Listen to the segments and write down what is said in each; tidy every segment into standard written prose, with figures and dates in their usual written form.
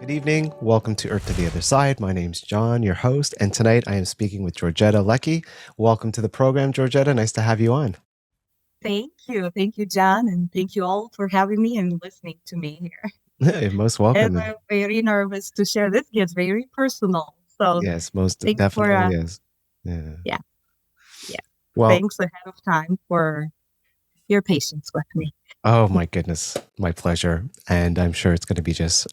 Good evening. Welcome to Earth to the Other Side. My name's John, your host, and tonight I am speaking with Georgetta Lecky. Welcome to the program, Georgetta. Nice to have you on. Thank you. Thank you, John. And thank you all for having me and listening to me here. You're most And welcome. I'm very nervous to share this. It's very personal. So Yes, most thanks for, definitely is. Yeah. yeah, yeah. Well, Thanks ahead of time for your patience with me. oh my goodness, my pleasure. And I'm sure it's going to be just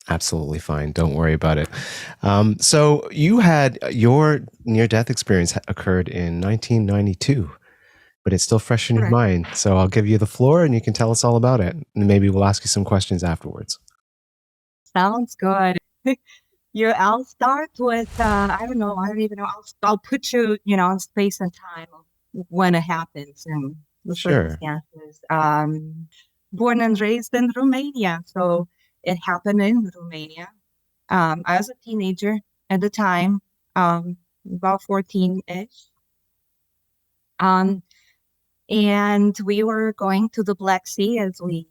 absolutely fine. Don't worry about it. So you had your near-death experience occurred in 1992, but it's still fresh in your Correct. mind. So I'll give you the floor and you can tell us all about it. And maybe we'll ask you some questions afterwards. Sounds good. I'll start with, I don't know, I don't even know. I'll put you, in space and time of when it happens and the Sure. circumstances. Born and raised in Romania. So it happened in Romania. I was a teenager at the time, about 14-ish. Um, and we were going to the Black Sea as we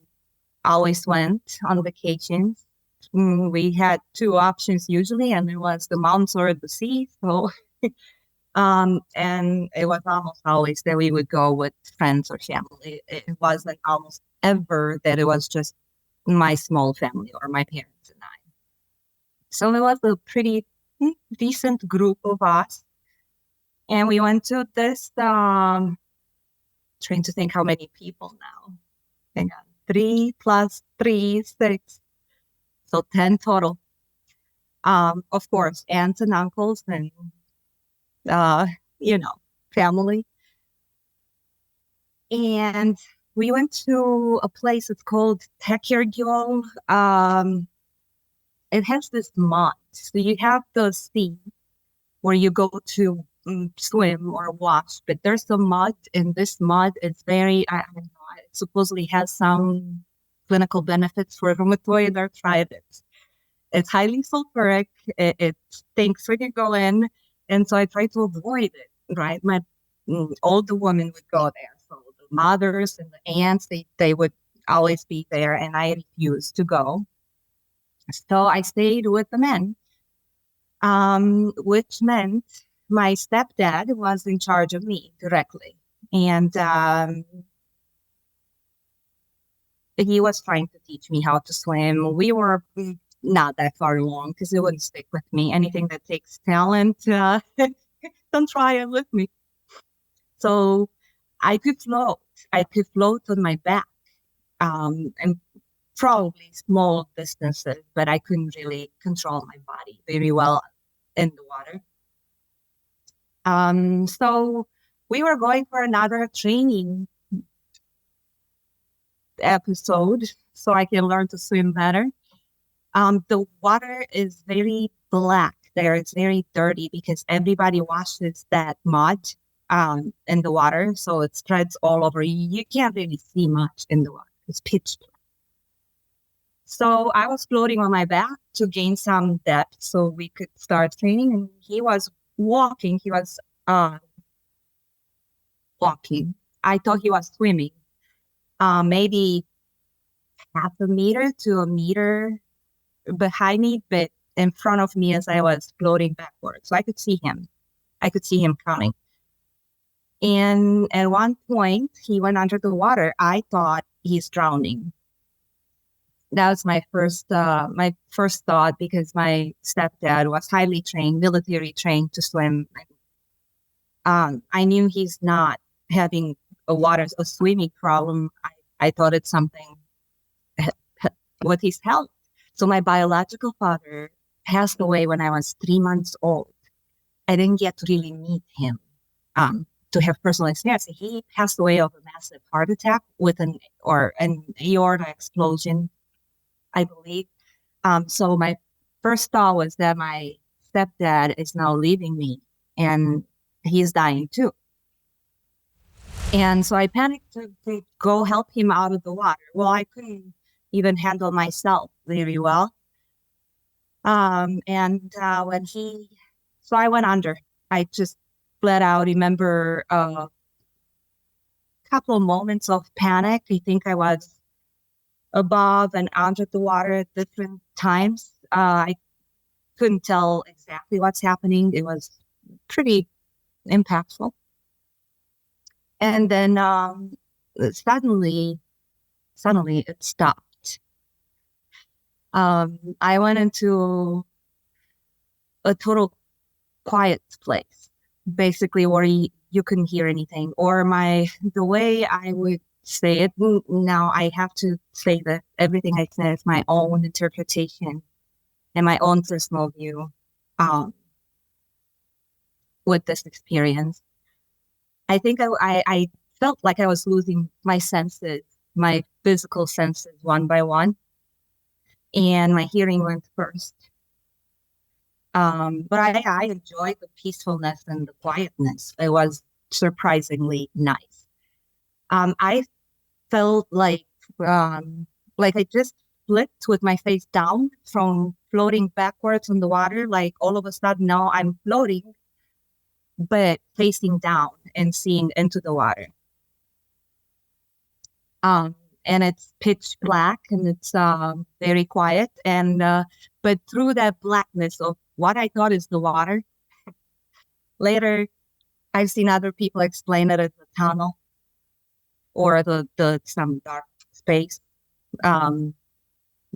always went on vacations. We had two options usually, and it was the mountains or the sea. So, and it was almost always that we would go with friends or family. It was like almost ever that it was just my small family or my parents and I. So it was a pretty decent group of us. And we went to this, trying to think how many people now. Hang on. 3 plus 3, 6. So 10 total. Of course, aunts and uncles and, uh, you know, family. And we went to a place, it's called Tekergyol. It has this mud. So you have the sea where you go to swim or wash, but there's some mud, and this mud is very, I don't know, it supposedly has some clinical benefits for rheumatoid arthritis. It's highly sulfuric. It stinks when you go in. And so I try to avoid it, right? My older women would go there. So the mothers and the aunts, they would always be there, and I refused to go. So I stayed with the men, which meant my stepdad was in charge of me directly. And he was trying to teach me how to swim. We were not that far along because it wouldn't stick with me. Anything that takes talent, don't try it with me. So I could float. I could float on my back, and probably small distances, but I couldn't really control my body very well in the water. So we were going for another training episode so I can learn to swim better. The water is very black there. It's very dirty because everybody washes that mud in the water. So it spreads all over. You can't really see much in the water. It's pitch black. So I was floating on my back to gain some depth so we could start training. And he was walking. He was walking. I thought he was swimming. Maybe half a meter to a meter behind me, but in front of me as I was floating backwards. So I could see him. I could see him coming. And at one point, he went under the water. I thought he's drowning. That was my first thought because my stepdad was highly trained, military trained to swim. I knew he's not having a swimming problem. I thought it's something with his health. So my biological father passed away when I was 3 months old. I didn't get to really meet him to have personal experience. He passed away of a massive heart attack with an aorta explosion, I believe. So my first thought was that my stepdad is now leaving me and he's dying too. And so I panicked to go help him out of the water. Well, I couldn't even handle myself very well. So I went under. I just bled out. Remember a couple of moments of panic. I think I was above and under the water at different times. I couldn't tell exactly what's happening. It was pretty impactful. And then suddenly it stopped. I went into a total quiet place, basically where you couldn't hear anything. Or the way I would say it now, I have to say that everything I said is my own interpretation and my own personal view um, with this experience. I think I felt like I was losing my senses, my physical senses one by one, and my hearing went first. But I enjoyed the peacefulness and the quietness. It was surprisingly nice. I felt like I just flipped with my face down from floating backwards in the water. Like all of a sudden now I'm floating, but facing down and seeing into the water. Um, and it's pitch black and it's very quiet. And but through that blackness of what I thought is the water, later I've seen other people explain it as a tunnel or the some dark space um,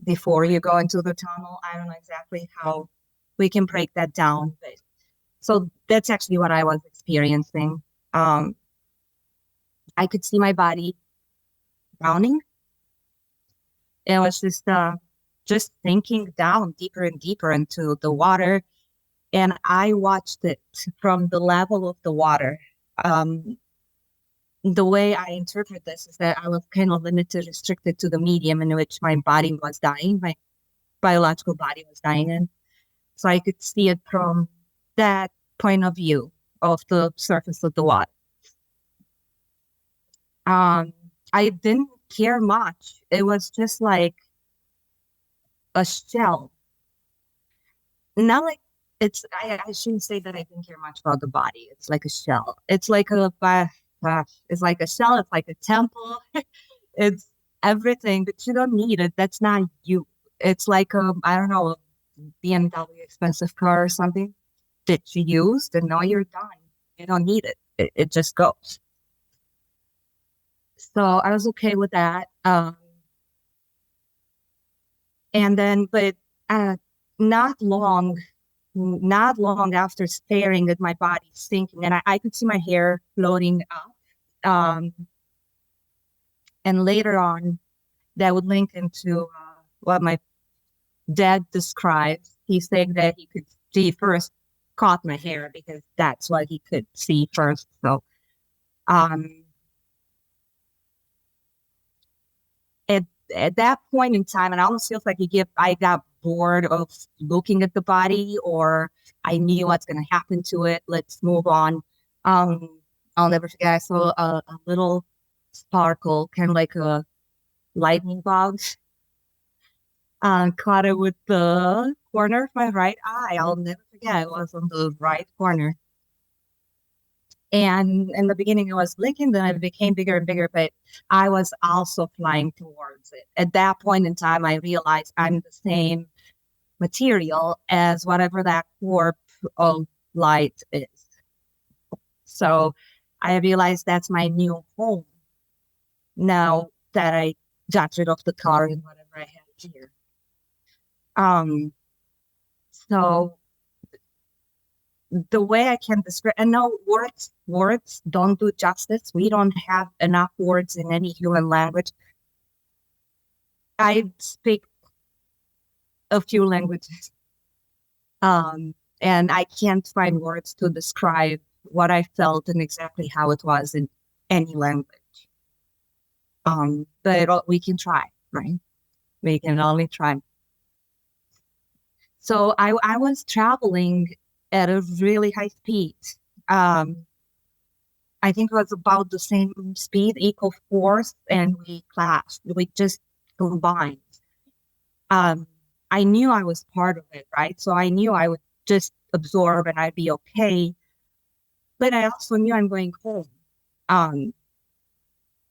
before you go into the tunnel. I don't know exactly how we can break that down, but so that's actually what I was experiencing. Um, I could see my body drowning. It was just sinking down deeper and deeper into the water, and I watched it from the level of the water. Um, the way I interpret this is that I was kind of limited, restricted to the medium in which my body was dying, my biological body was dying in. So I could see it from that point of view of the surface of the water. Um, I didn't care much. It was just like a shell. Not like I shouldn't say that I didn't care much about the body. It's like a shell. It's like it's like a shell. It's like a temple. It's everything, but you don't need it. That's not you. It's like I don't know, a BMW expensive car or something that you used and now you're done. You don't need it. It just goes. So I was okay with that. And then, but uh, not long, not long after staring at my body sinking, and I could see my hair floating up. Um, and later on, that would link into what my dad describes. He's saying that he could see first caught my hair because that's what he could see first. So um, at at that point in time, and it almost feels like I got bored of looking at the body, or I knew what's going to happen to it. Let's move on. Um, I'll never forget. I saw a little sparkle, kind of like a lightning bug, caught it with the corner of my right eye. I'll never forget. It was on the right corner. And in the beginning, it was blinking, then it became bigger and bigger, but I was also flying towards it. At that point in time, I realized I'm the same material as whatever that warp of light is. So I realized that's my new home now that I got rid of the car and whatever I had here. Um, so the way I can describe, and no words don't do justice. We don't have enough words in any human language. I speak a few languages, and I can't find words to describe what I felt and exactly how it was in any language. But we can try, right? We can only try. So I was traveling at a really high speed. Um, I think it was about the same speed, equal force, and we clashed. We just combined. Um, I knew I was part of it, right? So I knew I would just absorb and I'd be okay. But I also knew I'm going home. Um,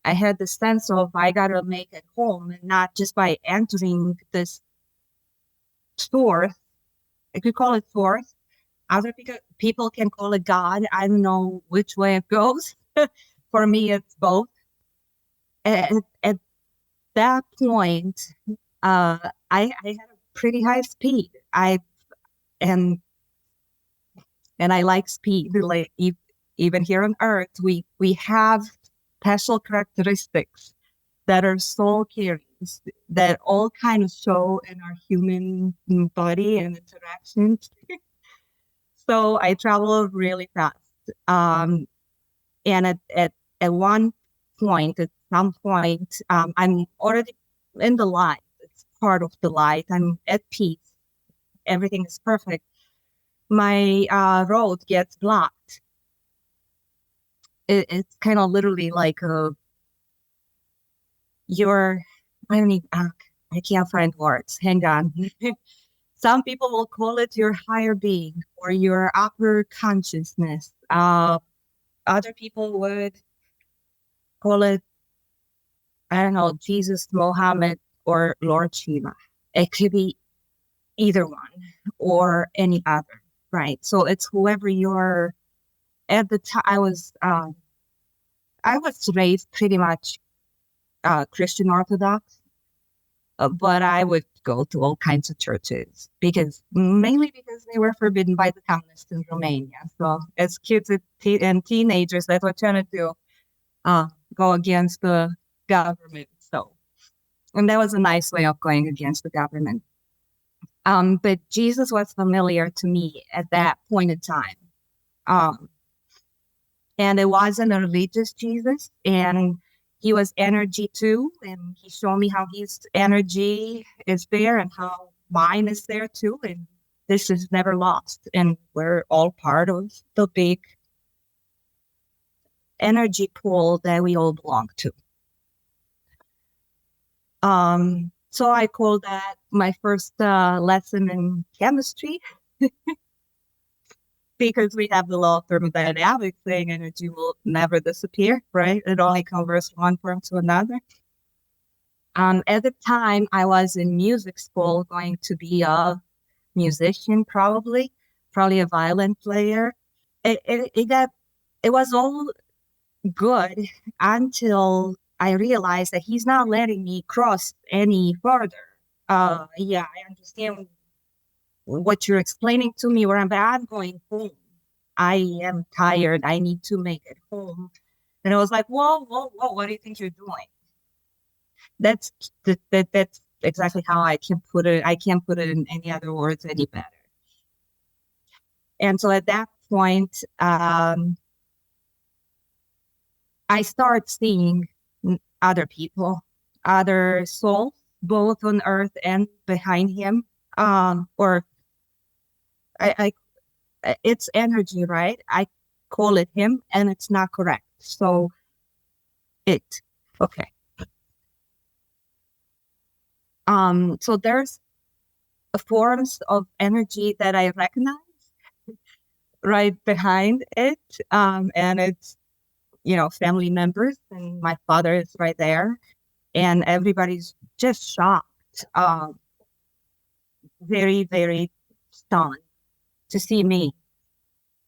I had the sense of I gotta make it home, and not just by entering this source. If you call it source, other people can call it God. I don't know which way it goes. For me, it's both. At that point, I had a pretty high speed. And and I like speed. Like even here on Earth, we have special characteristics that are soul carriers that all kind of show in our human body and interactions. So I travel really fast. Um, and at one point, at some point, I'm already in the light. It's part of the light. I'm at peace. Everything is perfect. My road gets blocked. It's kind of literally like you're, I don't even, I can't find words. Hang on. Some people will call it your higher being or your upper consciousness. Other people would call it, I don't know, Jesus, Mohammed, or Lord Shiva. It could be either one or any other, right? So it's whoever you're at the time. I was raised pretty much Christian Orthodox, but I would go to all kinds of churches because mainly because they were forbidden by the communists in Romania. So as kids and teenagers, that's what trying to do, go against the government. So, and that was a nice way of going against the government. But Jesus was familiar to me at that point in time. Um, and it wasn't a religious Jesus, and he was energy too, and he showed me how his energy is there and how mine is there too, and this is never lost, and we're all part of the big energy pool that we all belong to. So I call that my first lesson in chemistry because we have the law of thermodynamics saying energy will never disappear, right? It only converts from one form to another. At the time, I was in music school, going to be a musician, probably a violin player. It was all good until I realized that he's not letting me cross any further. Yeah, I understand what you're explaining to me where I'm going home. I am tired. I need to make it home. And I was like, whoa, whoa, whoa, what do you think you're doing? That's that's exactly how I can put it. I can't put it in any other words any better. And so at that point, I start seeing other people, other souls, both on earth and behind him. Or it's energy, right? I call it him, and it's not correct. So it, okay. So there's forms of energy that I recognize right behind it, and it's family members, and my father is right there, and everybody's just shocked, very, very stunned to see me.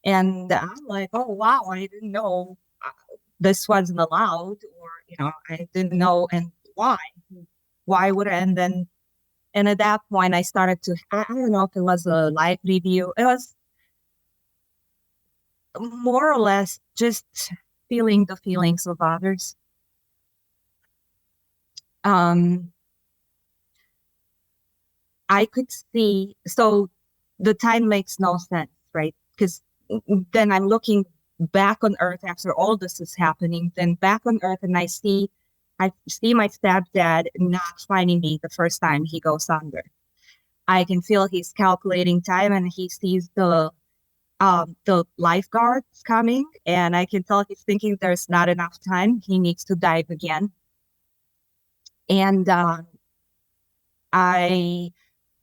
And I'm like, oh, wow, I didn't know this wasn't allowed, or, I didn't know. And why? Why would I? And at that point, I started to, I don't know if it was a live review. It was more or less just feeling the feelings of others. I could see, so the time makes no sense, right? Because then I'm looking back on Earth after all this is happening, then back on Earth, and I see my stepdad not finding me the first time he goes under. I can feel he's calculating time, and he sees the lifeguards coming, and I can tell he's thinking there's not enough time. He needs to dive again. And I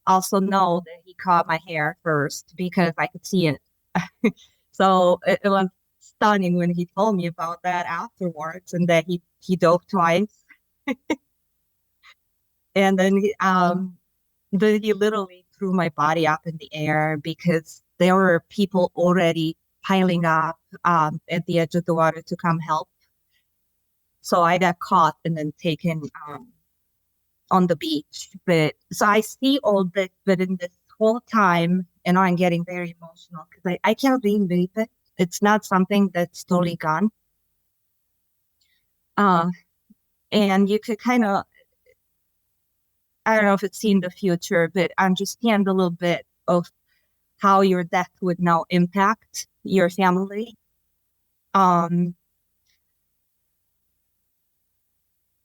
also know that he caught my hair first because I could see it. So it was stunning when he told me about that afterwards, and that he dove twice. And then he literally threw my body up in the air because there were people already piling up at the edge of the water to come help. So I got caught and then taken on the beach. But so I see all this, but in this whole time, and I'm getting very emotional because I can't believe it. It's not something that's totally gone. Uh, and you could kind of, I don't know if it's seen the future, but understand a little bit of how your death would now impact your family. Um,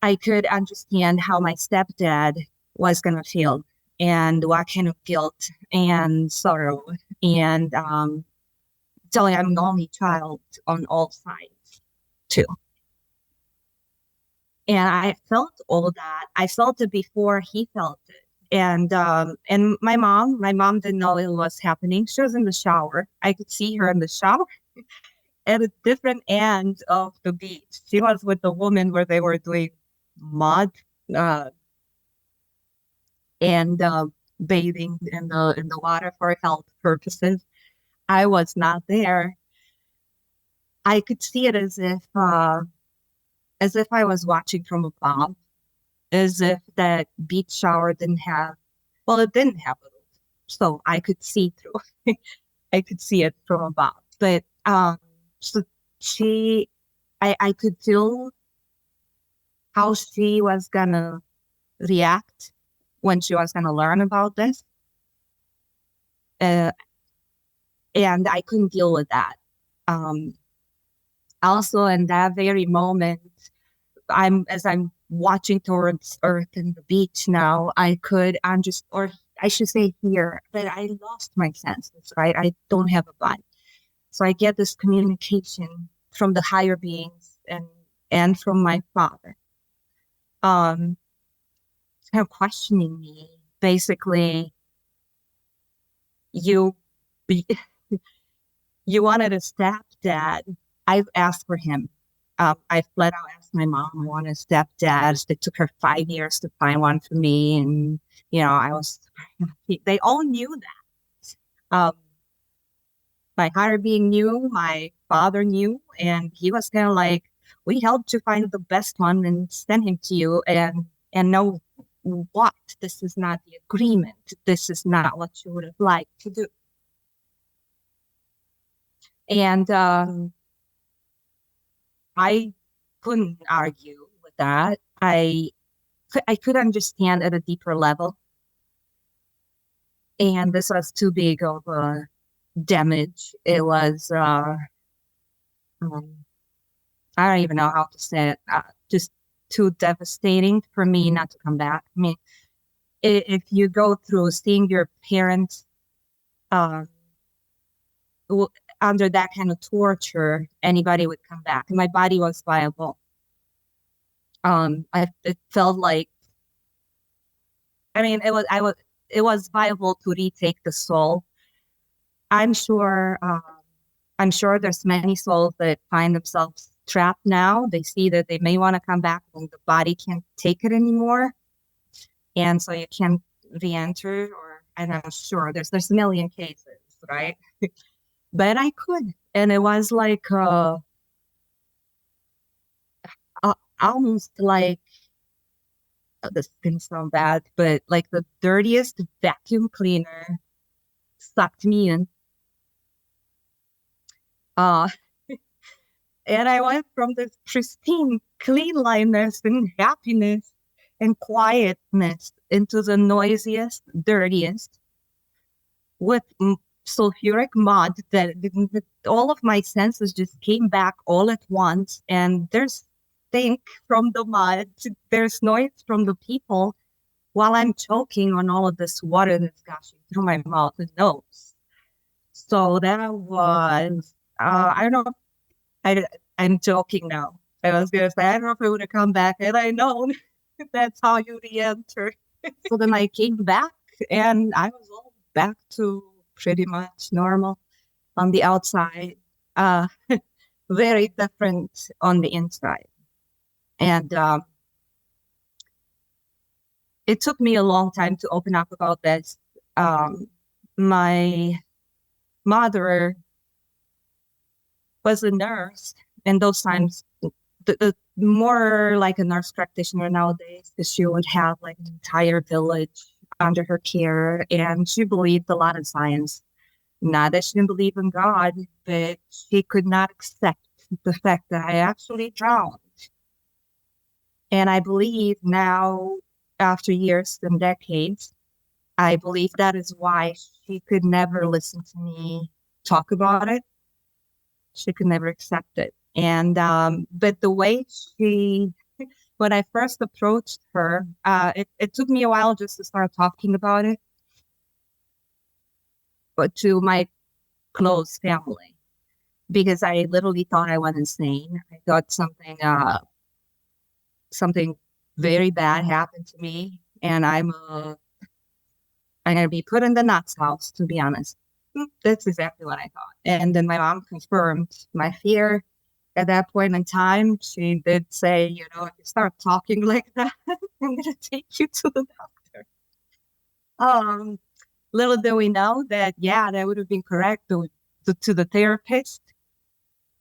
I could understand how my stepdad was going to feel and what kind of guilt and sorrow and telling I'm the only child on all sides too. And I felt all that. I felt it before he felt it. And my mom didn't know it was happening. She was in the shower. I could see her in the shower at a different end of the beach. She was with the woman where they were doing mud uh, and bathing in the water for health purposes. I was not there. I could see it as if I was watching from above, as if that beach shower didn't have, well, it didn't have a roof, so I could see through. I could see it from above, but so she, I could feel how she was gonna react when she was gonna learn about this, uh, and I couldn't deal with that. Um, Also, in that very moment, I'm watching towards Earth and the beach now. I could understand, or I should say here, that I lost my senses. Right, I don't have a body, so I get this communication from the higher beings and from my father, um, kind of questioning me. Basically, you you wanted a stepdad. I've asked for him. I flat out asked my mom, I want a stepdad. It took her 5 years to find one for me. And, I was, they all knew that. My higher being knew, my father knew, and he was kind of like, we helped you find the best one and send him to you. And know what? This is not the agreement. This is not what you would have liked to do. And I couldn't argue with that. I could understand at a deeper level, and this was too big of a damage. It was um, I don't even know how to say it. Just too devastating for me not to come back. I mean, if you go through seeing your parents um, under that kind of torture, anybody would come back. And my body was viable. It felt like, I mean, it was viable to retake the soul. I'm sure, I'm sure there's many souls that find themselves trapped now. They see that they may want to come back when the body can't take it anymore, and so you can't re-enter. Or I'm not sure. There's a million cases, right? But I could, and it was like almost like this can sound bad, but like the dirtiest vacuum cleaner sucked me in. Uh, and I went from this pristine cleanliness and happiness and quietness into the noisiest, dirtiest, with sulfuric mud that all of my senses just came back all at once. And there's stink from the mud, there's noise from the people while I'm choking on all of this water that's gushing through my mouth and nose. So that was, I don't know, I, I'm joking now. I was going to say, I don't know if I would have come back, and I know that's how you re-enter. So then I came back, and I was all back to pretty much normal on the outside, uh, very different on the inside. And it took me a long time to open up about this. Um, my mother was a nurse, and those times, the more like a nurse practitioner nowadays, because she would have like an entire village under her care, and she believed a lot in science. Not that she didn't believe in God, but she could not accept the fact that I actually drowned. And I believe now, after years and decades, I believe that is why she could never listen to me talk about it. She could never accept it. And but the way she, when I first approached her, it took me a while just to start talking about it, but to my close family, because I literally thought I went insane. I thought something very bad happened to me, and I'm gonna be put in the nuts house, to be honest. That's exactly what I thought. And then my mom confirmed my fear. At that point in time, she did say, if you start talking like that, I'm gonna take you to the doctor. Um, Little did we know that, yeah, that would have been correct to the therapist,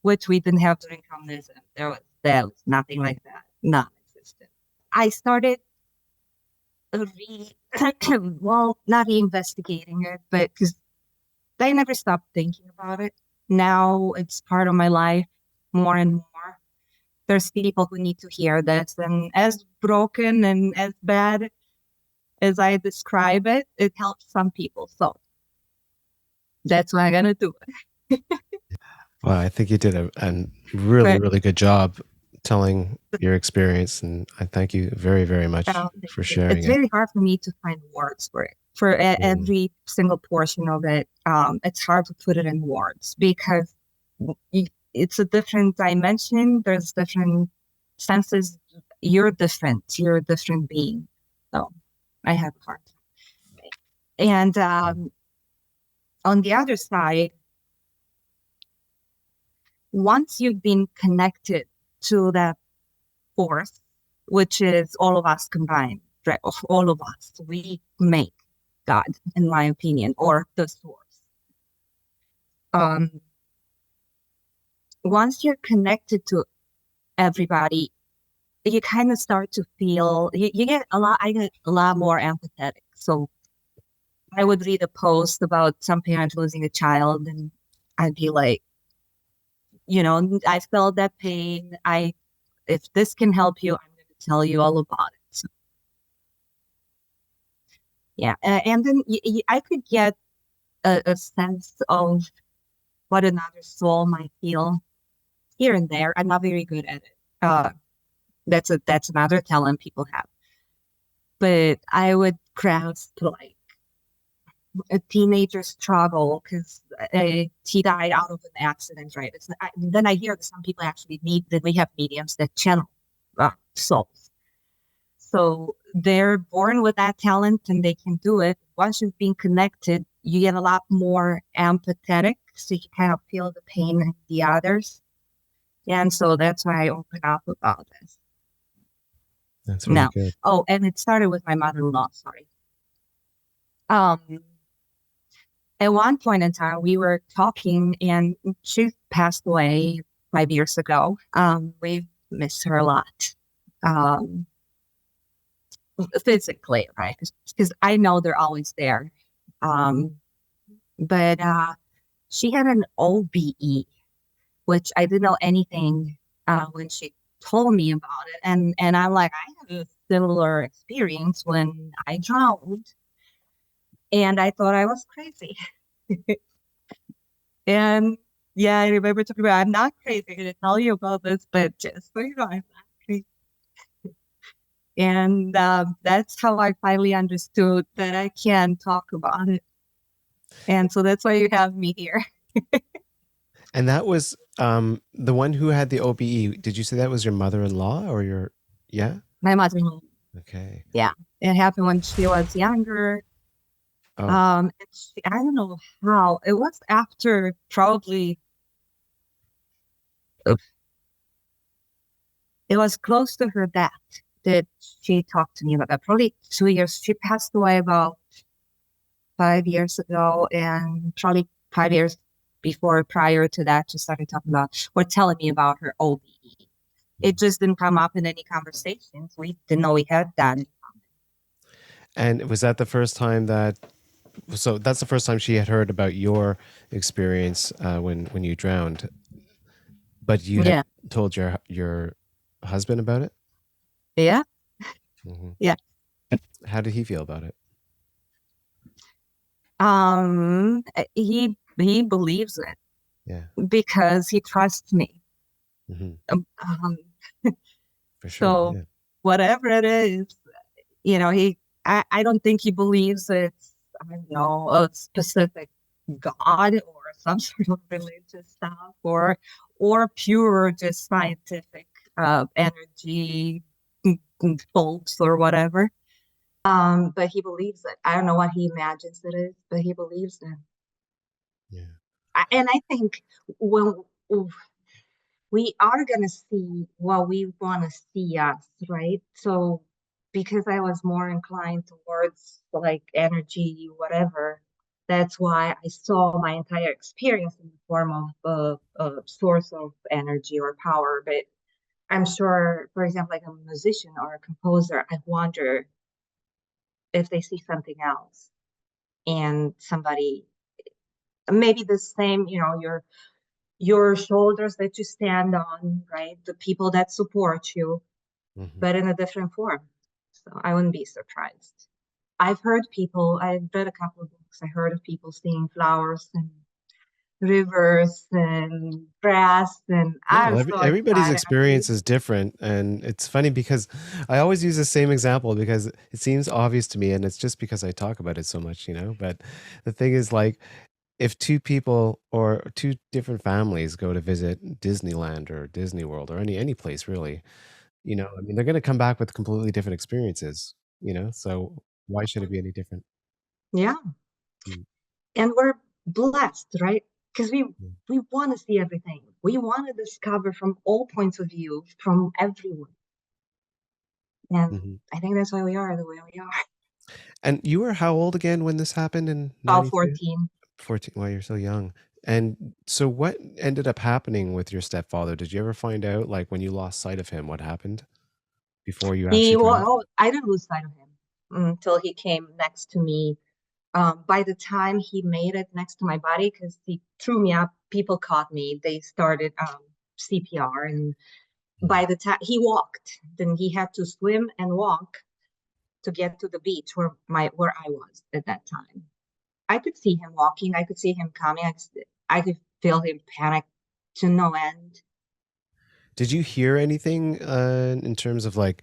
which we didn't have during communism. There was nothing like that, non-existent. I started re well, not investigating it, but because I never stopped thinking about it. Now it's part of my life more and more. There's people who need to hear this, and as broken and as bad as I describe it, it helps some people. So that's what I'm gonna do. Well, I think you did a really, But really good job telling your experience, and I thank you very, very much thank for you. sharing It's it. very hard for me to find words for it. For Mm, every single portion of it, it's hard to put it in words because it's a different dimension. There's different senses. You're different. You're a different being. So I have a hard time. And on the other side, once you've been connected to that force, which is all of us combined, right? Of all of us, we make God, in my opinion, or the source. Um, Once you're connected to everybody, you kind of start to feel you get a lot. I get a lot more empathetic. So I would read a post about some parent losing a child, and I'd be like, I felt that pain. If this can help you, I'm going to tell you all about it. So, yeah, and then I could get a sense of what another soul might feel here and there. I'm not very good at it. That's another talent people have. But I would grasp like a teenager struggle because he died out of an accident, right? Then I hear that some people actually need that we have mediums that channel souls. So they're born with that talent and they can do it. Once you've been connected, you get a lot more empathetic, so you kind of feel the pain of the others. And so that's why I open up about this. that's very Now, good. oh, and it started with my mother-in-law. Sorry. Um, at one point in time, we were talking, and she passed away 5 years ago. We miss her a lot, um, physically, right? Because I know they're always there. Um, but she had an OBE, which I didn't know anything when she told me about it, and I'm like, I had a similar experience when I drowned, and I thought I was crazy. And yeah, I remember talking about I'm not crazy. I'm gonna tell you about this, but just so you know, I'm not crazy. And that's how I finally understood that I can talk about it. And so that's why you have me here. And that was the one who had the OBE. Did you say that was your mother-in-law or your, yeah? My mother, Okay. yeah, it happened when she was younger. Oh, I don't know how. It was after probably it was close to her death that she talked to me about that. Probably 2 years. She passed away about 5 years ago, and probably 5 years before, prior to that, she started talking about or telling me about her OBE. It just didn't come up in any conversations. We didn't know we had that. And was that the first time that? So that's the first time she had heard about your experience when you drowned. But you had Yeah. told your husband about it. Yeah. Hmm. Yeah. How did he feel about it? He believes it Yeah. because he trusts me. Hmm. Um, um, For sure. so Yeah. whatever it is, I don't think he believes it's, I don't know, a specific God or some sort of religious stuff, or pure just scientific energy bolts or whatever. But he believes it. I don't know what he imagines it is, but he believes it. Yeah. And I think when we are going to see what we want to see us, right? So, because I was more inclined towards like energy, whatever, that's why I saw my entire experience in the form of a source of energy or power. But I'm sure, for example, like a musician or a composer, I wonder if they see something else and somebody, maybe the same, your shoulders that you stand on, right? The people that support you, Hmm. but in a different form. So I wouldn't be surprised. I've read a couple of books. I heard of people seeing flowers and rivers and grass, and Yeah, I'm well, so everybody's excited. I mean, experience is different, and it's funny because I always use the same example because it seems obvious to me, and it's just because I talk about it so much, you know. But the thing is, like, if two people or two different families go to visit Disneyland or Disney World or any place really, I mean, they're going to come back with completely different experiences, So why should it be any different? yeah, Mm, and we're blessed, right? Because we mm, we want to see everything. We want to discover from all points of view, from everyone. And mhm. I think that's why we are the way we are. And you were how old again when this happened in About 92? 14. 14. Wow, you're so young. And so what ended up happening with your stepfather? Did you ever find out, like, when you lost sight of him, what happened before you actually drowned? I didn't lose sight of him until he came next to me. By the time he made it next to my body, because he threw me up, people caught me. They started CPR, and Mm, by the time he walked, then he had to swim and walk to get to the beach where I was at that time. I could see him walking. I could see him coming. I could feel him panic to no end. Did you hear anything in terms of like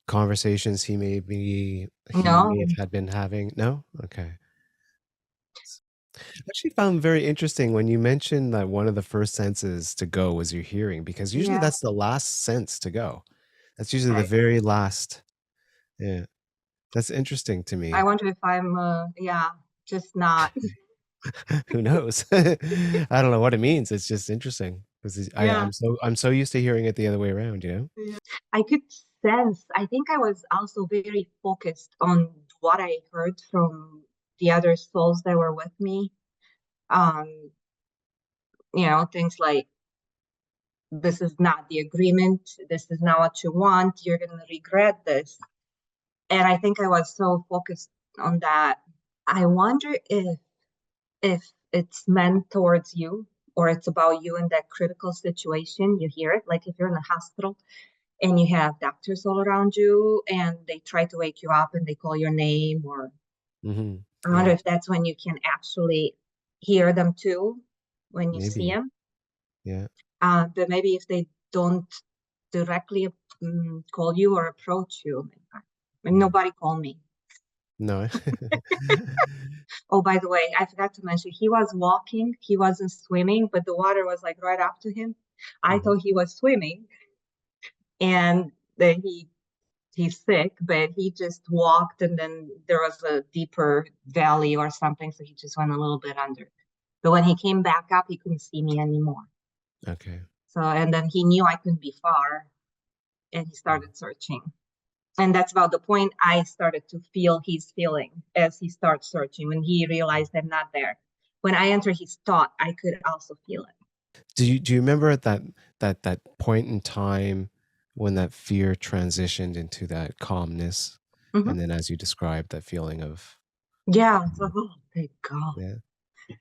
conversations he No, may have had been having? No? Okay. I actually found very interesting when you mentioned that one of the first senses to go was your hearing, because usually yeah. that's the last sense to go. That's usually the I, very last. Yeah. That's interesting to I me. wonder if I'm, yeah, just not. Who knows? I don't know what it means. It's just interesting because Yeah. I'm so used to hearing it the other way around, you know? I could sense, I think I was also very focused on what I heard from the other souls that were with me. Um, things like, this is not the agreement, this is not what you want, you're gonna regret this. And I think I was so focused on that. I wonder if it's meant towards you or it's about you in that critical situation. You hear it, like if you're in a hospital and you have doctors all around you and they try to wake you up and they call your name, or Hmm. I wonder Yeah, if that's when you can actually hear them too, when you see maybe. them. Yeah. But maybe if they don't directly call you or approach you. And Mm. nobody called me. No. Oh, by the way, I forgot to mention, he was walking, he wasn't swimming, but the water was like right up to him. I Mhm. thought he was swimming, and then he's sick, but he just walked, and then there was a deeper valley or something, so he just went a little bit under. But when he came back up, he couldn't see me anymore. Okay. So, and then he knew I couldn't be far, and he Mm. started searching. And that's about the point I started to feel his feeling as he starts searching. When he realized I'm not there, when I enter his thought, I could also feel it. Do you remember at that point in time when that fear transitioned into that calmness, and Hmm. then as you described that feeling of Yeah, it's like, oh, thank God. yeah,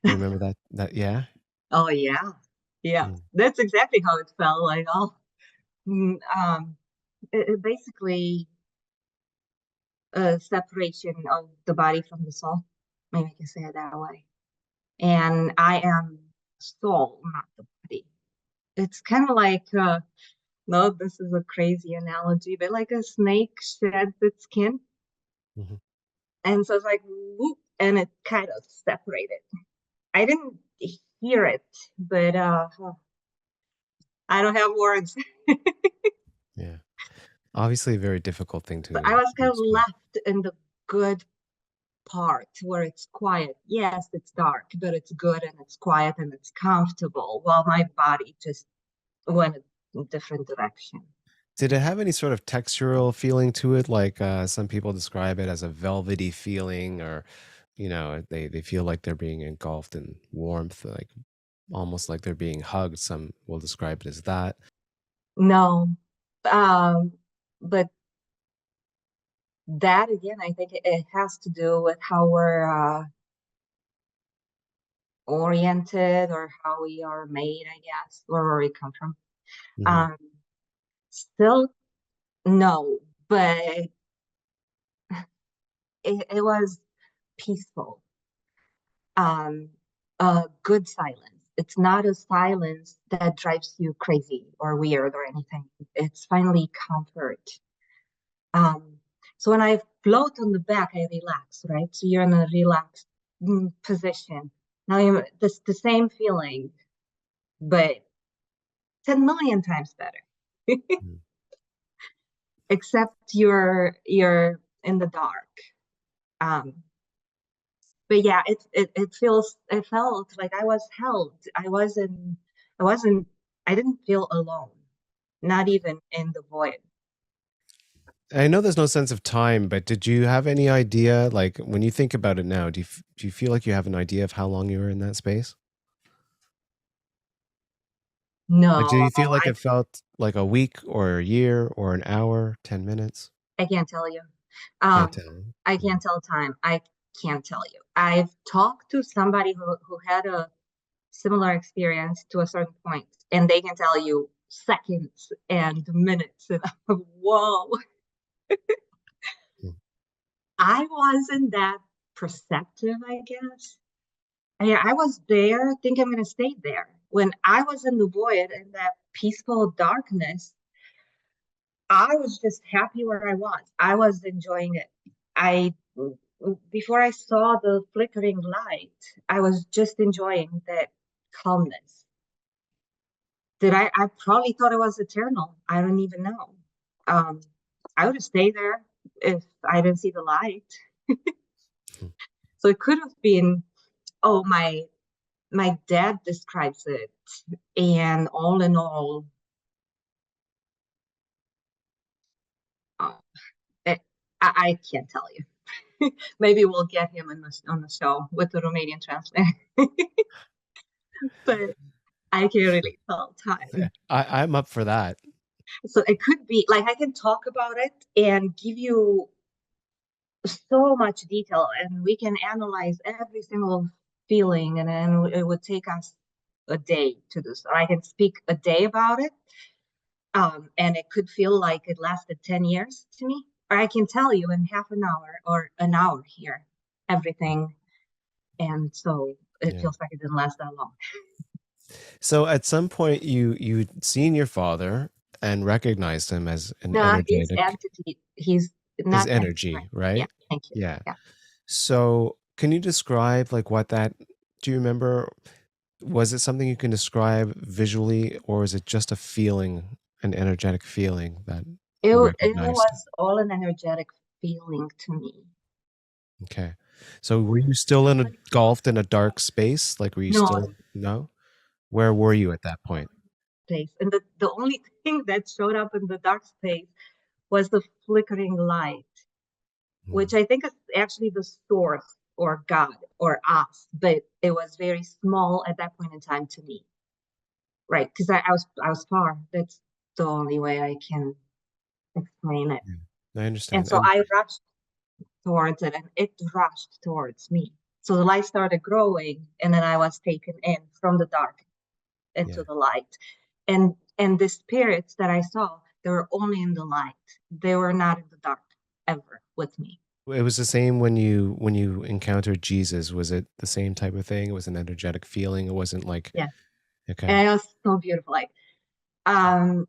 you remember that yeah. Oh yeah, yeah. Mm, That's exactly how it felt. Like, oh, mm, it basically a separation of the body from the soul. Maybe I can say it that way. And I am soul, not the body. It's kind of like, no, this is a crazy analogy, but like a snake sheds its skin. mhm, And so it's like, whoop, and it kind of separated. I didn't hear it, but I don't have words. yeah. Obviously a very difficult thing So I was to kind of explain. left in the good part where it's quiet. Yes, it's dark, but it's good and it's quiet and it's comfortable, while my body just went a different direction. Did it have any sort of textural feeling to it? Like some people describe it as a velvety feeling, or they feel like they're being engulfed in warmth, like almost like they're being hugged. Some will describe it as that. No, um, but that again, I think it has to do with how we're oriented or how we are made, I guess, where we come from. Hmm. Um, Still, no, but it was peaceful, um, good silence. It's not a silence that drives you crazy or weird or anything. It's finally comfort. Um, so when I float on the back, I relax, right? So you're in a relaxed position. Now you're this the same feeling, but 10 million times better. Except you're in the dark. Um, but yeah, it felt like I was held. I wasn't I didn't feel alone, not even in the void. I know there's no sense of time, but did you have any idea, like when you think about it now, do you feel like you have an idea of how long you were in that space? Like, do No, you feel like it felt like a week or a year or an hour, 10 minutes? I can't tell you. Can't Um, tell. I Mhm. can't tell time. I can't tell you. I've talked to somebody who had a similar experience to a certain point, and they can tell you seconds and minutes. And whoa, Mm, I wasn't that perceptive, I guess. I was there, think I'm gonna stay there. When I was in the void in that peaceful darkness, I was just happy where I was. I was enjoying it. I Before I saw the flickering light, I was just enjoying that calmness. Did I probably thought it was eternal. I don't even know. Um, I would have stayed there if I didn't see the light. mm. So it could have been, oh, my dad describes it, and all in all, uh, it, I can't tell you. Maybe we'll get him on the show with the Romanian translator, but I can't really tell time. I'm up for that. So it could be like I can talk about it and give you so much detail, and we can analyze every single feeling, and then it would take us a day to do so. I can speak a day about it, and it could feel like it lasted 10 years to me, or I can tell you in half an hour or an hour here everything, and so it Yeah. feels like it didn't last that long. So at some point you'd seen your father and recognized him as an No, he's energetic entity. He's his not entity, right? energy, Yeah, right? thank you. Yeah. Yeah. So can you describe like what that do you remember, was it something you can describe visually, or is it just a feeling, an energetic feeling that you It recognized? was all an energetic feeling to me. Okay. So were you still engulfed in a dark space? Like were you No, still no? Where were you at that point? space. And the only thing that showed up in the dark space was the flickering light, Mm. which I think is actually the source or God or us, but it was very small at that point in time to me, right? Because I was far. That's the only way I can explain it. Yeah. I And understand. so And I rushed towards it, and it rushed towards me. So the light started growing, and then I was taken in from the dark into yeah, the light. And the spirits that I saw, they were only in the light. They were not in the dark ever with me. it was the same when you encountered Jesus. Was it the same type of thing? It was an energetic feeling. It wasn't like Yeah. okay. And it was so beautiful. Like, um,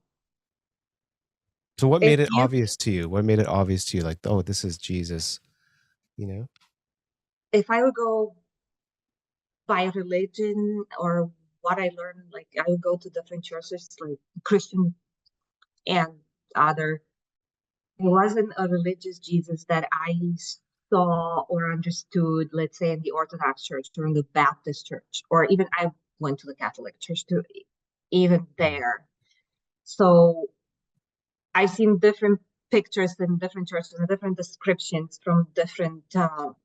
So what if made it you obvious to you? What made it obvious to you? Like, oh, this is Jesus. You know? if I would go by religion or what I learned, like I would go to different churches, like Christian and other. It wasn't a religious Jesus that I saw or understood, let's say in the Orthodox Church or in the Baptist Church, or even I went to the Catholic Church too, even Mm. there. So I've seen different pictures in different churches and different descriptions from different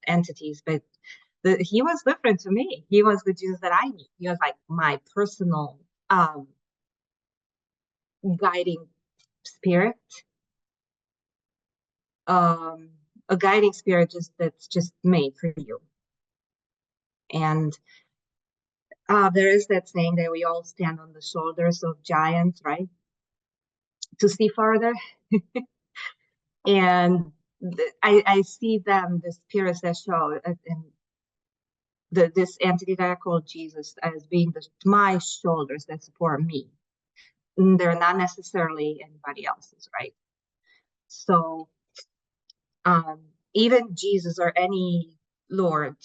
entities, but he was different to me. He was the Jesus that I knew. He was like my personal um, guiding spirit, um, a guiding spirit just that's just made for you. And there is that saying that we all stand on the shoulders of giants, right? To see farther. And I see them, the spirits that show, and this entity that I call Jesus as being my shoulders that support me. They're not necessarily anybody else's, right? So um, even Jesus or any Lord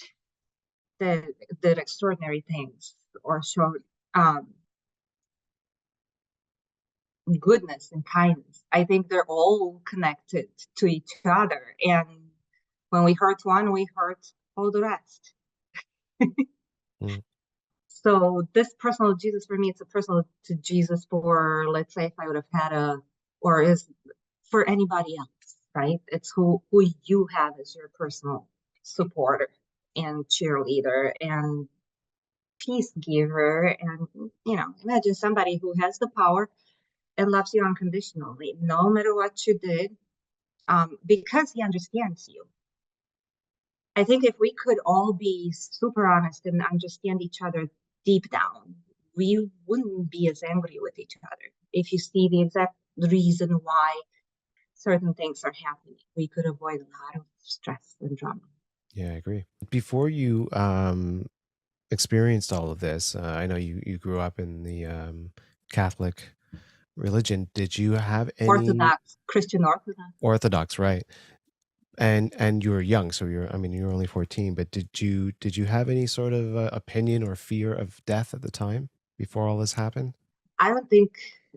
that did extraordinary things or showed um, goodness and kindness, I think they're all connected to each other. And when we hurt one, we hurt all the rest. Mm. So this personal Jesus for me, it's a personal to Jesus for, let's say, if I would have had or is for anybody else, right? It's who you have as your personal supporter and cheerleader and peace giver. And, imagine somebody who has the power and loves you unconditionally, no matter what you did, because he understands you. I think if we could all be super honest and understand each other deep down, we wouldn't be as angry with each other. If you see the exact reason why certain things are happening, we could avoid a lot of stress and drama. Yeah, I agree. Before you experienced all of this, I know you grew up in the Catholic religion. Did you have any Orthodox, Christian Orthodox. Orthodox, right? And you were young, so you're I mean you were only 14, but did you have any sort of opinion or fear of death at the time before all this happened? I don't think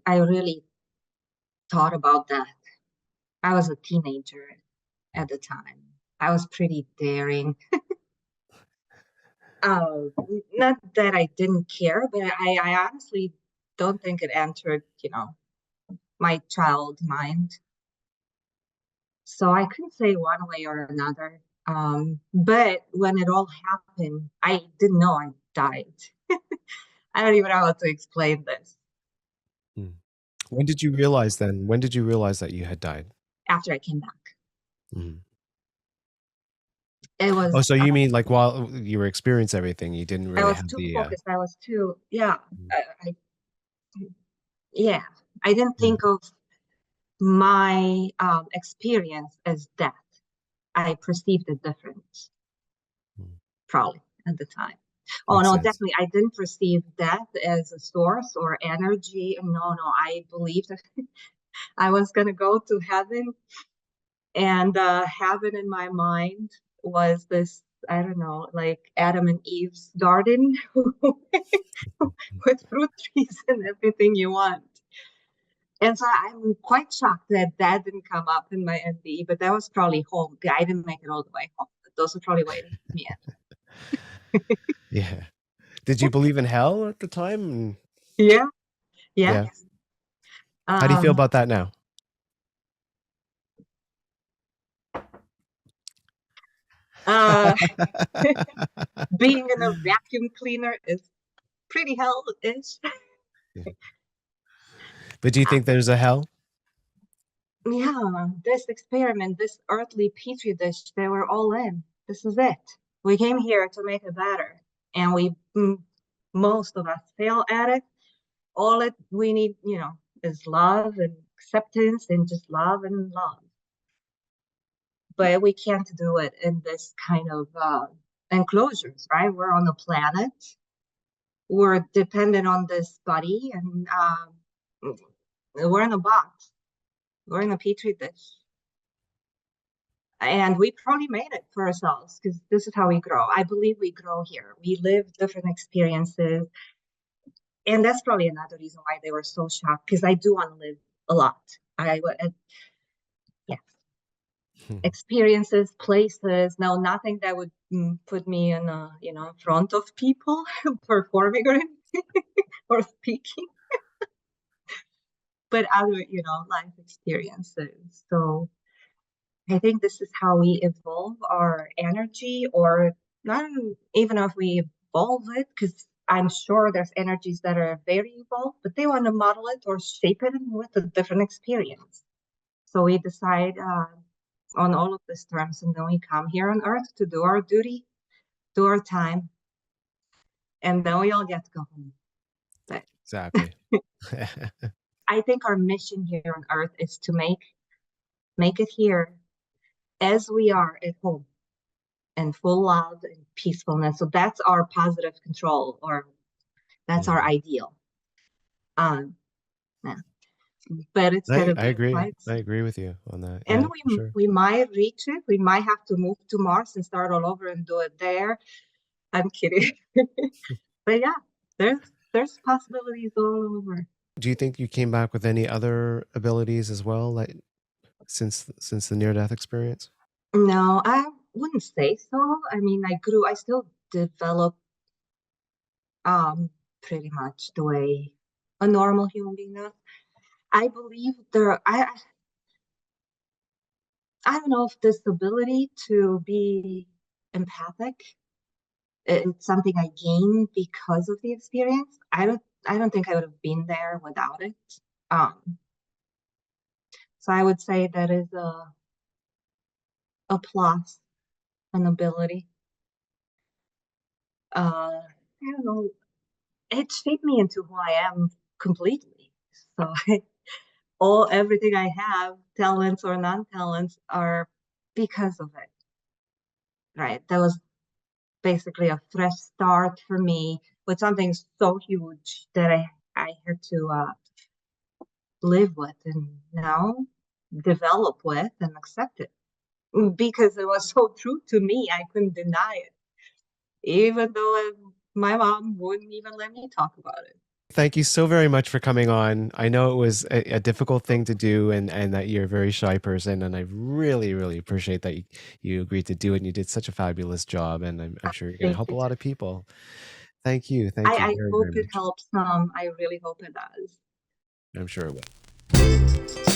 I really thought about that. I was a teenager Mm. at the time. I was pretty daring. Not that I didn't care, but I honestly don't think it entered, my child mind. So I couldn't say one way or another. But when it all happened, I didn't know I died. I don't even know how to explain this. Mm. When did you realize then? When did you realize that you had died? After I came back, Mhm. it Oh, was so you mean like while you were experiencing everything, you didn't I really was have too the focused. I was too yeah. mm, I yeah. I didn't yeah. think of my experience as death. I perceived it different, Mm. probably at the time. Oh Makes no, sense. definitely. I didn't perceive death as a source or energy. No, no, I believed that I was gonna go to heaven, and heaven in my mind was this, I don't know, like Adam and Eve's garden with fruit trees and everything you want. And so I'm quite shocked that that didn't come up in my NDE, but that was probably home. I didn't make it all the way home, but those are probably waiting for me. Yeah. Did you believe in hell at the time? Yeah, yeah. Yeah. How do you feel Um, about that now? Uh, being in a vacuum cleaner is pretty hell-ish. But do you think there's a hell? Yeah, this experiment, this earthly petri dish, they were all in. This is it. We came here to make it better, and most of us fail at it. All it we need, is love and acceptance and just love and love. But we can't do it in this kind of enclosures, right? We're on a planet. We're dependent on this body, and we're in a box. We're in a petri dish. And we probably made it for ourselves because this is how we grow. I believe we grow here. We live different experiences. And that's probably another reason why they were so shocked because I do want to live a lot. Yes, experiences, places. No, nothing that would put me in, in front of people performing or anything or speaking, but other, life experiences. So I think this is how we evolve our energy, or not even if we evolve it, because I'm sure there's energies that are very evolved, but they want to model it or shape it with a different experience. So we decide on all of these terms, and then we come here on Earth to do our duty, do our time, and then we all get to go home. But Exactly. I think our mission here on Earth is to make it here as we are at home, and full love and peacefulness. So that's our positive control, or that's our ideal. Yeah. But it's gonna I be agree. quite, I agree with you on that. and Yeah, for sure. we might reach it. We might have to move to Mars and start all over and do it there. I'm kidding. But yeah, there's possibilities all over. Do you think you came back with any other abilities as well, like since the near death experience? No, I wouldn't say so. I mean, I still develop pretty much the way a normal human being does. I believe I don't know if this ability to be empathic, it's something I gained because of the experience. I don't think I would have been there without it. Um, so I would say that is a plus, an ability. I don't know. It shaped me into who I am completely. So everything I have, talents or non-talents, are because of it. Right. That was basically a fresh start for me with something so huge that I had to live with and now develop with and accept it because it was so true to me. I couldn't deny it, even though my mom wouldn't even let me talk about it. Thank you so very much for coming on. I know it was a difficult thing to do, and that you're a very shy person, and I really, really appreciate that you agreed to do it, and you did such a fabulous job, and I'm sure you're going to Thank help a you, lot Jeff. of people. Thank you I very, hope very it much. helps some. I really hope it does. I'm sure it will.